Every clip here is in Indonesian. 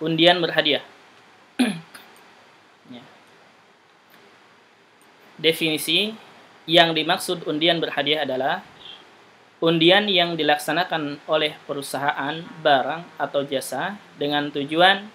Undian berhadiah. Ya. Definisi yang dimaksud undian berhadiah adalah undian yang dilaksanakan oleh perusahaan barang atau jasa dengan tujuan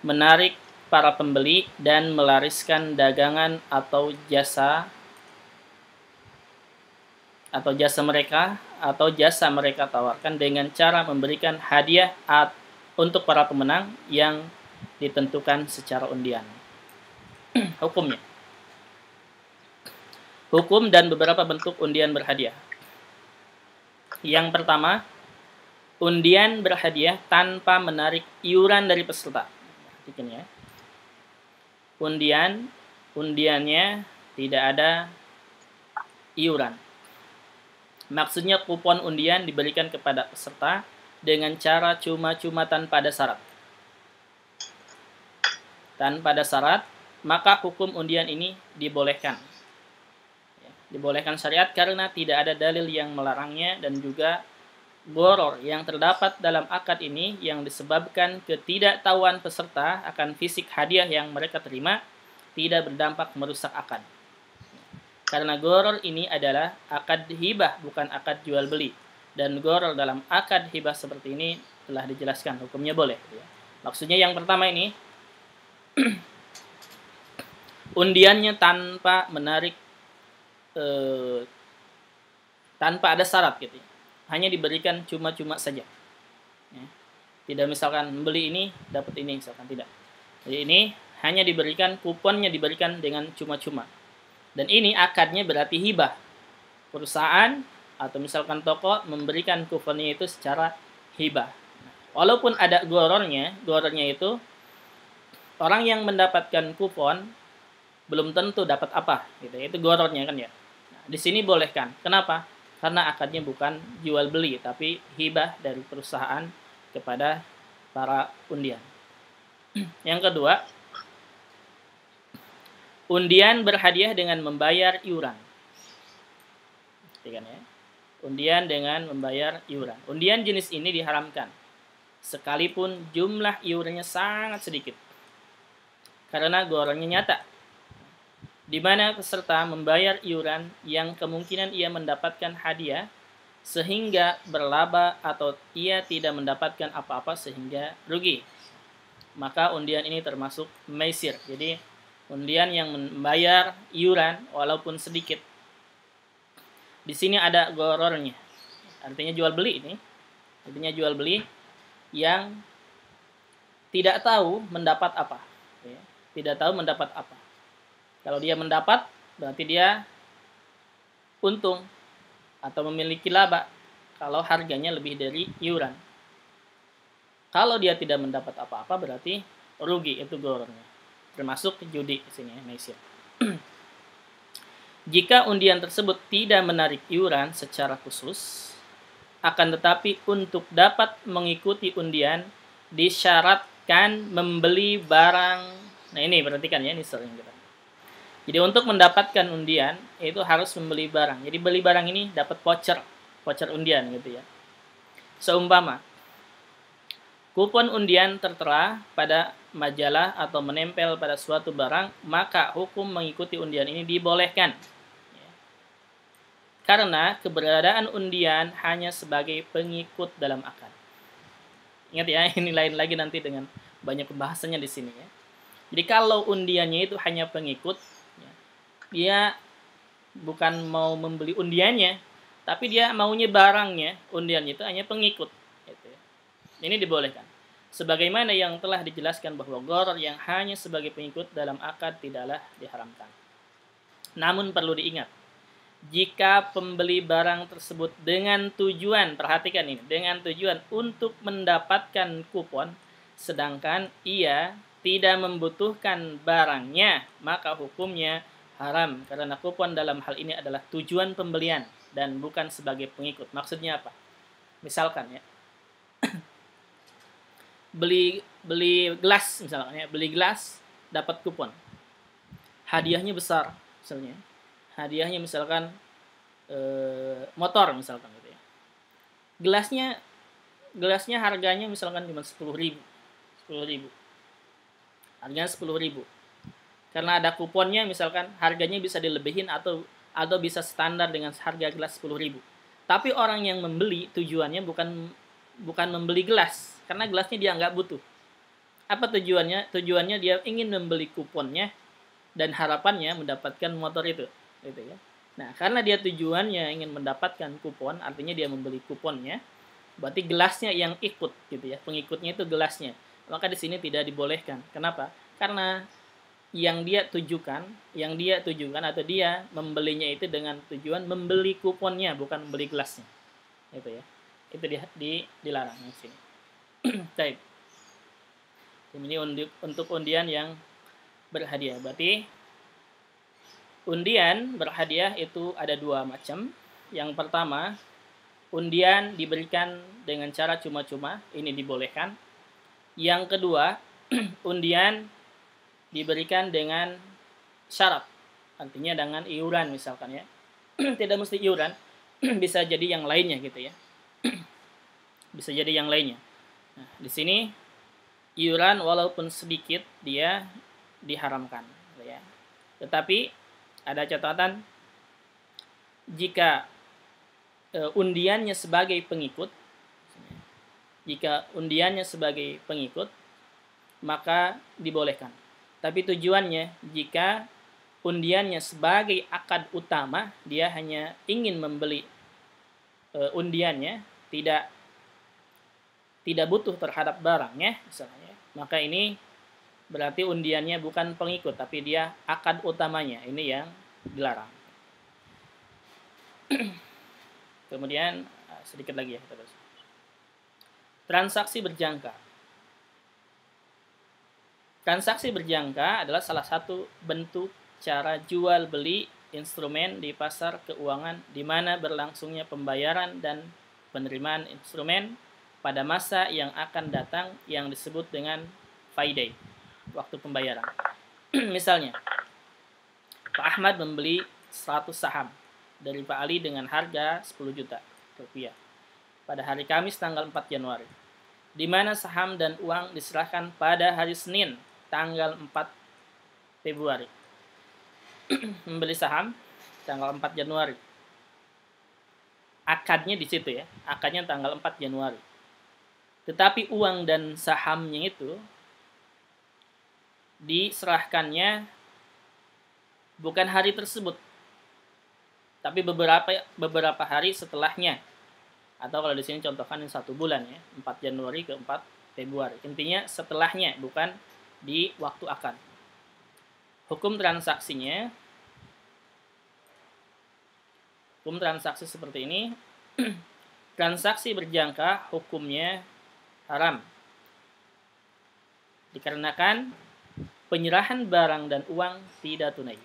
menarik para pembeli dan melariskan dagangan atau jasa mereka tawarkan dengan cara memberikan hadiah untuk para pemenang yang ditentukan secara undian. Hukumnya. Hukum dan beberapa bentuk undian berhadiah. Yang pertama, undian berhadiah tanpa menarik iuran dari peserta. Perhatikan ya. Undiannya tidak ada iuran. Maksudnya kupon undian diberikan kepada peserta dengan cara cuma-cuma tanpa ada syarat. Tanpa ada syarat, maka hukum undian ini dibolehkan. Dibolehkan syariat karena tidak ada dalil yang melarangnya dan juga gharar yang terdapat dalam akad ini yang disebabkan ketidaktahuan peserta akan fisik hadiah yang mereka terima tidak berdampak merusak akad. Karena gharar ini adalah akad hibah bukan akad jual beli, dan gharar dalam akad hibah seperti ini telah dijelaskan hukumnya boleh. Maksudnya yang pertama ini undiannya tanpa menarik tanpa ada syarat gitu ya. Hanya diberikan cuma-cuma saja ya. Tidak misalkan membeli ini dapat ini misalkan, tidak. Jadi ini hanya diberikan, kuponnya diberikan dengan cuma-cuma, dan ini akadnya berarti hibah. Perusahaan atau misalkan toko memberikan kuponnya itu secara hibah. Walaupun ada ghararnya itu orang yang mendapatkan kupon belum tentu dapat apa gitu. Itu ghararnya kan ya. Di sini bolehkan. Kenapa? Karena akadnya bukan jual beli, tapi hibah dari perusahaan kepada para undian. Yang kedua, undian berhadiah dengan membayar iuran. Ya. Undian dengan membayar iuran. Undian jenis ini diharamkan, sekalipun jumlah iurannya sangat sedikit, karena ghararnya nyata, di mana peserta membayar iuran yang kemungkinan ia mendapatkan hadiah sehingga berlaba atau ia tidak mendapatkan apa-apa sehingga rugi. Maka undian ini termasuk maisir. Jadi undian yang membayar iuran walaupun sedikit. Di sini ada ghararnya. Artinya jual beli ini. Artinya jual beli yang tidak tahu mendapat apa. Ya. Tidak tahu mendapat apa. Kalau dia mendapat, berarti dia untung atau memiliki laba kalau harganya lebih dari iuran. Kalau dia tidak mendapat apa-apa, berarti rugi, itu ghararnya. Termasuk judi di sini, maisir. Jika undian tersebut tidak menarik iuran secara khusus, akan tetapi untuk dapat mengikuti undian disyaratkan membeli barang. Nah ini perhatikan ya, ini sering kita. Jadi untuk mendapatkan undian itu harus membeli barang. Jadi beli barang ini dapat voucher undian gitu ya. Seumpama kupon undian tertera pada majalah atau menempel pada suatu barang, maka hukum mengikuti undian ini dibolehkan. Karena keberadaan undian hanya sebagai pengikut dalam akad. Ingat ya, ini lain lagi nanti dengan banyak pembahasannya di sini ya. Jadi kalau undiannya itu hanya pengikut, dia bukan mau membeli undiannya, tapi dia maunya barangnya, undiannya itu hanya pengikut. Gitu ya. Ini dibolehkan. Sebagaimana yang telah dijelaskan bahwa gharar yang hanya sebagai pengikut dalam akad tidaklah diharamkan. Namun perlu diingat, jika pembeli barang tersebut dengan tujuan, perhatikan ini, dengan tujuan untuk mendapatkan kupon, sedangkan ia tidak membutuhkan barangnya, maka hukumnya haram, karena kupon dalam hal ini adalah tujuan pembelian dan bukan sebagai pengikut. Maksudnya apa? Misalkan ya, beli gelas misalkan ya, beli gelas dapat kupon, hadiahnya besar misalnya, hadiahnya misalkan motor misalkan gitu ya. Gelasnya harganya misalkan cuma 10.000, 10.000. Harganya 10.000. Karena ada kuponnya, misalkan harganya bisa dilebihin atau bisa standar dengan harga gelas 10.000. Tapi orang yang membeli tujuannya bukan membeli gelas, karena gelasnya dia nggak butuh. Apa tujuannya? Tujuannya dia ingin membeli kuponnya dan harapannya mendapatkan motor itu, gitu ya. Nah, karena dia tujuannya ingin mendapatkan kupon, artinya dia membeli kuponnya, berarti gelasnya yang ikut, gitu ya. Pengikutnya itu gelasnya. Maka di sini tidak dibolehkan. Kenapa? Karena yang dia tujukan atau dia membelinya itu dengan tujuan membeli kuponnya, bukan membeli gelasnya. Itu ya. Itu dilarang di sini. Baik. Ini untuk undian yang berhadiah. Berarti undian berhadiah itu ada 2 macam. Yang pertama, undian diberikan dengan cara cuma-cuma, ini dibolehkan. Yang kedua, undian diberikan dengan syarat, artinya dengan iuran misalkan ya. Tidak mesti iuran, bisa jadi yang lainnya gitu ya. Bisa jadi yang lainnya. Nah, di sini iuran walaupun sedikit dia diharamkan gitu ya. Tetapi ada catatan, jika undiannya sebagai pengikut, maka dibolehkan. Tapi tujuannya, jika undiannya sebagai akad utama, dia hanya ingin membeli undiannya, tidak butuh terhadap barangnya, misalnya, maka ini berarti undiannya bukan pengikut, tapi dia akad utamanya. Ini yang dilarang. Kemudian sedikit lagi ya, terus. Transaksi berjangka. Transaksi berjangka adalah salah satu bentuk cara jual beli instrumen di pasar keuangan, di mana berlangsungnya pembayaran dan penerimaan instrumen pada masa yang akan datang yang disebut dengan faidah, waktu pembayaran. Misalnya, Pak Ahmad membeli 100 saham dari Pak Ali dengan harga 10 juta rupiah pada hari Kamis tanggal 4 Januari, di mana saham dan uang diserahkan pada hari Senin tanggal 4 Februari. Membeli saham tanggal 4 Januari. Akadnya di situ ya, akadnya tanggal 4 Januari. Tetapi uang dan sahamnya itu diserahkannya bukan hari tersebut, tapi beberapa hari setelahnya. Atau kalau di sini contohkan 1 bulan ya, 4 Januari ke 4 Februari. Intinya setelahnya, bukan di waktu akad. Hukum transaksi seperti ini. Transaksi berjangka hukumnya haram, dikarenakan penyerahan barang dan uang tidak tunai.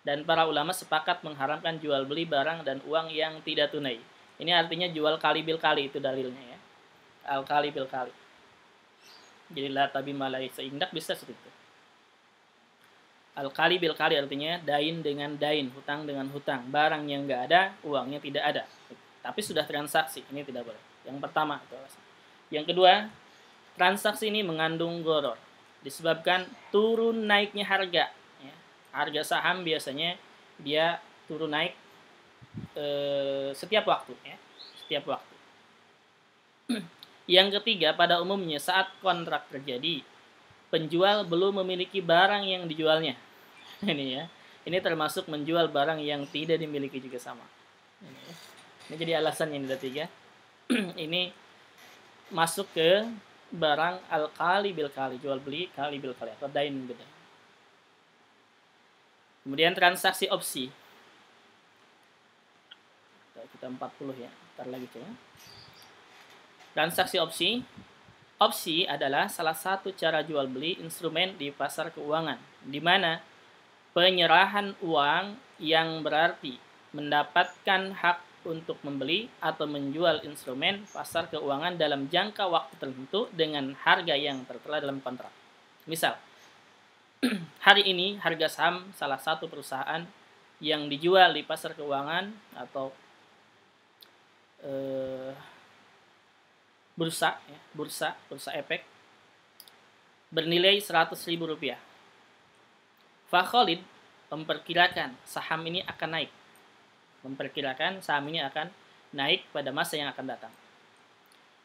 Dan para ulama sepakat mengharamkan jual beli barang dan uang yang tidak tunai. Ini artinya jual kali bil kali, itu dalilnya ya. Al kali bil kali. Jadi la tabi malai seindak bisa seperti itu. Al kali bil kali artinya dain dengan dain, hutang dengan hutang. Barang yang nggak ada, uangnya tidak ada. Tapi sudah transaksi, ini tidak boleh. Yang pertama itu. Yang kedua, transaksi ini mengandung gharar, disebabkan turun naiknya harga. Ya. Harga saham biasanya dia turun naik setiap waktu. Ya. Setiap waktu. Yang ketiga, pada umumnya saat kontrak terjadi, penjual belum memiliki barang yang dijualnya. Ini ya. Ini termasuk menjual barang yang tidak dimiliki juga sama. Ini jadi alasan yang ketiga. Ini masuk ke barang al-kali bil kali, jual beli kali bil kali atau dain beda. Kemudian transaksi opsi. Kita 40 ya. Ntar lagi coba. Transaksi opsi. Opsi adalah salah satu cara jual beli instrumen di pasar keuangan, di mana penyerahan uang yang berarti mendapatkan hak untuk membeli atau menjual instrumen pasar keuangan dalam jangka waktu tertentu dengan harga yang tertera dalam kontrak. Misal, hari ini harga saham salah satu perusahaan yang dijual di pasar keuangan atau bursa efek bernilai Rp100.000. Pak Khalid memperkirakan saham ini akan naik. Memperkirakan saham ini akan naik pada masa yang akan datang.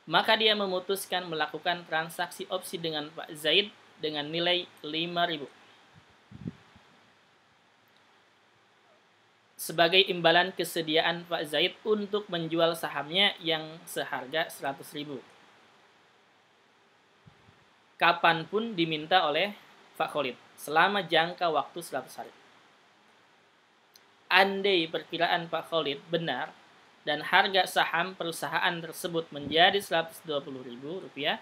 Maka dia memutuskan melakukan transaksi opsi dengan Pak Zaid dengan nilai 5.000. Sebagai imbalan kesediaan Pak Zaid untuk menjual sahamnya yang seharga 100.000. Kapanpun diminta oleh Pak Khalid, selama jangka waktu 100 hari. Andai perkiraan Pak Khalid benar, dan harga saham perusahaan tersebut menjadi Rp120.000,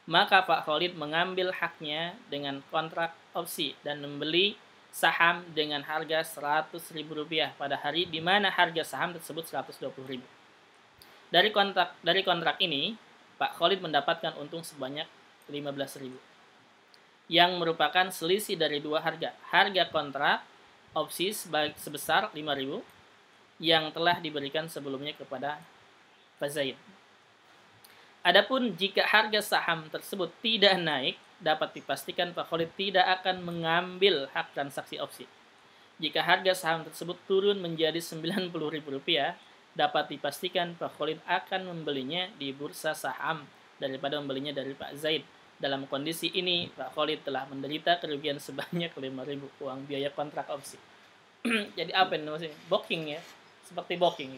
maka Pak Khalid mengambil haknya dengan kontrak opsi dan membeli saham dengan harga Rp100.000 pada hari di mana harga saham tersebut Rp120.000. Dari kontrak ini, Pak Khalid mendapatkan untung sebanyak Rp15.000, yang merupakan selisih dari dua harga. Harga kontrak opsi sebesar Rp5.000 yang telah diberikan sebelumnya kepada Pak Zaid. Adapun jika harga saham tersebut tidak naik, dapat dipastikan Pak Khalid tidak akan mengambil hak transaksi opsi. Jika harga saham tersebut turun menjadi Rp90.000, dapat dipastikan Pak Khalid akan membelinya di bursa saham daripada membelinya dari Pak Zaid. Dalam kondisi ini, Pak Khalid telah menderita kerugian sebanyak Rp5.000 uang biaya kontrak opsi. Jadi apa ini maksudnya? Booking ya. Seperti booking.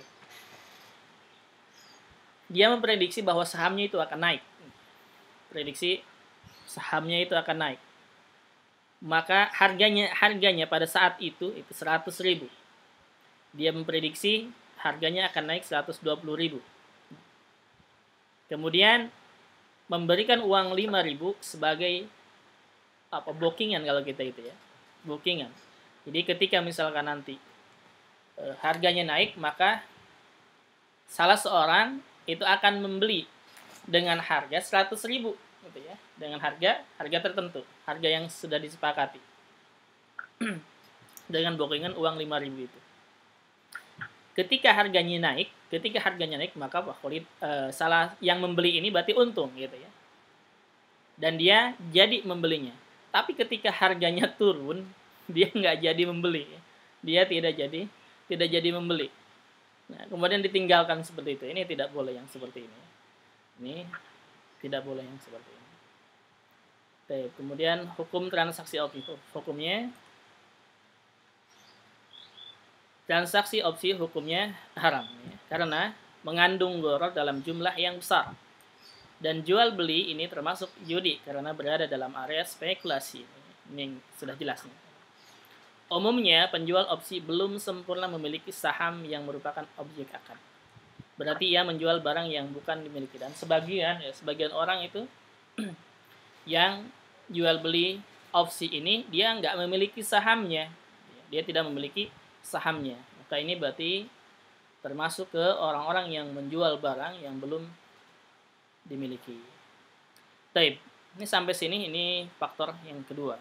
Dia memprediksi bahwa sahamnya itu akan naik. Prediksi sahamnya itu akan naik. Maka harganya pada saat itu 100.000. Dia memprediksi harganya akan naik 120.000. Kemudian memberikan uang 5.000 sebagai bookingan kalau kita itu ya. Bookingan. Jadi ketika misalkan nanti harganya naik, maka salah seorang itu akan membeli dengan harga 100.000 gitu ya, dengan harga tertentu, harga yang sudah disepakati. Dengan bookingan uang 5.000 itu. Ketika harganya naik, maka Pak Khalid salah yang membeli ini berarti untung gitu ya. Dan dia jadi membelinya. Tapi ketika harganya turun, dia nggak jadi membeli. Dia tidak jadi membeli. Nah, kemudian ditinggalkan seperti itu. Ini tidak boleh yang seperti ini. Ini tidak boleh yang seperti ini. Oke, kemudian hukum transaksi opsi. Hukumnya transaksi opsi hukumnya haram ya, karena mengandung gharar dalam jumlah yang besar. Dan jual beli ini termasuk judi karena berada dalam area spekulasi. Ini sudah jelas nih. Umumnya, penjual opsi belum sempurna memiliki saham yang merupakan objek akad. Berarti ia menjual barang yang bukan dimiliki. Dan sebagian orang itu yang jual beli opsi ini, dia nggak memiliki sahamnya. Dia tidak memiliki sahamnya. Maka ini berarti termasuk ke orang-orang yang menjual barang yang belum dimiliki. Baik, ini sampai sini, ini faktor yang kedua.